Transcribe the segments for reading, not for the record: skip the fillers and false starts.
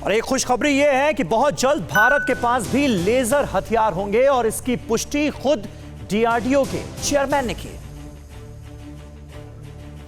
और एक खुशखबरी यह है कि बहुत जल्द भारत के पास भी लेजर हथियार होंगे और इसकी पुष्टि खुद डीआरडीओ के चेयरमैन ने की।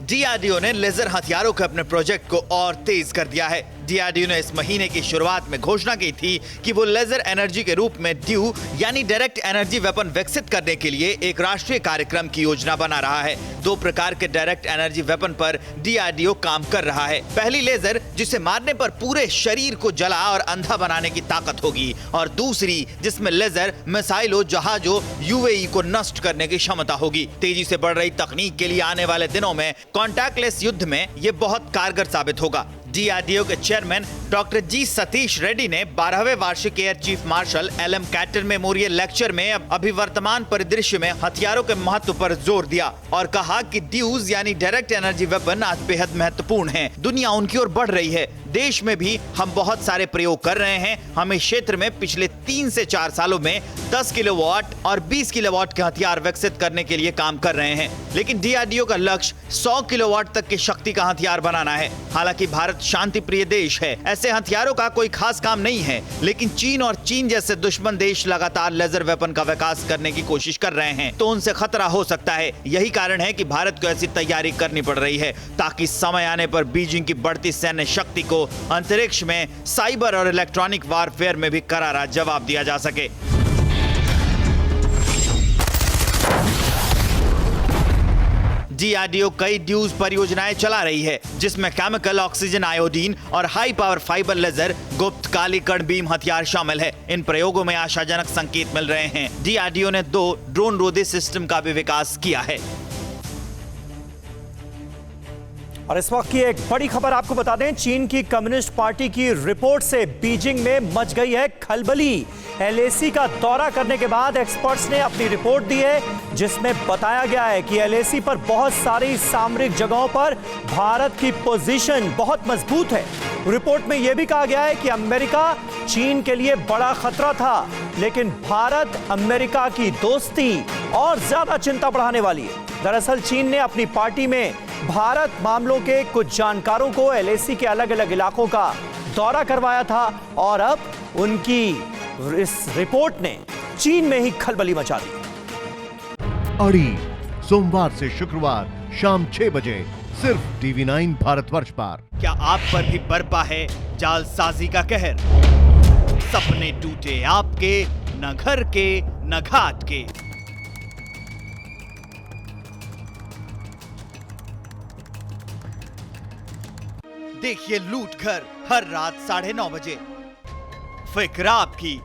डीआरडीओ ने लेजर हथियारों के अपने प्रोजेक्ट को और तेज कर दिया है। डीआरडीओ ने इस महीने की शुरुआत में घोषणा की थी कि वो लेजर एनर्जी के रूप में ड्यू यानी डायरेक्ट एनर्जी वेपन विकसित करने के लिए एक राष्ट्रीय कार्यक्रम की योजना बना रहा है। 2 प्रकार के डायरेक्ट एनर्जी वेपन पर डीआरडीओ काम कर रहा है। पहली लेजर जिसे मारने पर पूरे शरीर को जला और अंधा बनाने की ताकत होगी, और दूसरी जिसमें लेजर मिसाइलों, जहाजों, यूएई को नष्ट करने की क्षमता होगी। तेजी से बढ़ रही तकनीक के लिए आने वाले दिनों में कॉन्टैक्टलेस युद्ध में ये बहुत कारगर साबित होगा। डीआरडीओ के chairman doctor G Satish Reddy ने 12वें वार्षिक air chief marshal LM Katre memorial lecture में अभी वर्तमान परिदृश्य में हथियारों के महत्व पर जोर दिया और कहा कि ड्यूज यानी डायरेक्ट एनर्जी वेपन आज बेहद महत्वपूर्ण हैं। दुनिया उनकी ओर बढ़ रही है। देश में भी हम बहुत सारे प्रयोग कर रहे हैं। हम इस क्षेत्र में पिछले 3 से 4 सालों में 10 किलोवाट और 20 किलोवाट के हथियार विकसित करने के लिए काम कर रहे हैं, लेकिन डीआरडीओ का लक्ष्य 100 किलोवाट तक की शक्ति का हथियार बनाना है। हालांकि भारत शांति प्रिय देश है, ऐसे हथियारों का कोई खास काम नहीं है, लेकिन चीन और चीन जैसे दुश्मन देश लगातार लेजर वेपन का विकास करने की कोशिश कर रहे हैं, तो उनसे खतरा हो सकता है। यही कारण है कि भारत को ऐसी तैयारी करनी पड़ रही है ताकि समय आने पर बीजिंग की बढ़ती सैन्य शक्ति को अंतरिक्ष में, साइबर और इलेक्ट्रॉनिक वारफेयर में भी करारा जवाब दिया जा सके। डीआरडीओ कई ड्यूज परियोजनाएं चला रही है, जिसमें केमिकल, ऑक्सीजन, आयोडीन और हाई पावर फाइबर लेजर, गुप्त काली कण बीम हथियार शामिल है। इन प्रयोगों में आशाजनक संकेत मिल रहे हैं। डीआरडीओ ने 2 ड्रोन रोधी सिस्टम का भी विकास किया है। और इस वक्त की एक बड़ी खबर आपको बता दें, चीन की कम्युनिस्ट पार्टी की रिपोर्ट से बीजिंग में मच गई है खलबली। एलएसी का दौरा करने के बाद एक्सपर्ट्स ने अपनी रिपोर्ट दी है, जिसमें बताया गया है कि एलएसी पर बहुत सारी सामरिक जगहों पर भारत की पोजीशन बहुत मजबूत है। रिपोर्ट में यह भी कहा गया है कि अमेरिका चीन के लिए बड़ा खतरा था, लेकिन भारत अमेरिका की दोस्ती और ज्यादा चिंता बढ़ाने वाली है। दरअसल चीन ने अपनी पार्टी में भारत मामलों के कुछ जानकारों को एलएसी के अलग अलग इलाकों का दौरा करवाया था, और अब उनकी इस रिपोर्ट ने चीन में ही खलबली मचा दी। अड़ी सोमवार से शुक्रवार शाम 6 बजे सिर्फ TV9 भारतवर्ष पर। क्या आप पर भी बरपा है जालसाजी का कहर? सपने टूटे आपके, न घर के न घाट के। देखिए लूट घर हर रात 9:30 बजे। फिक्र आपकी,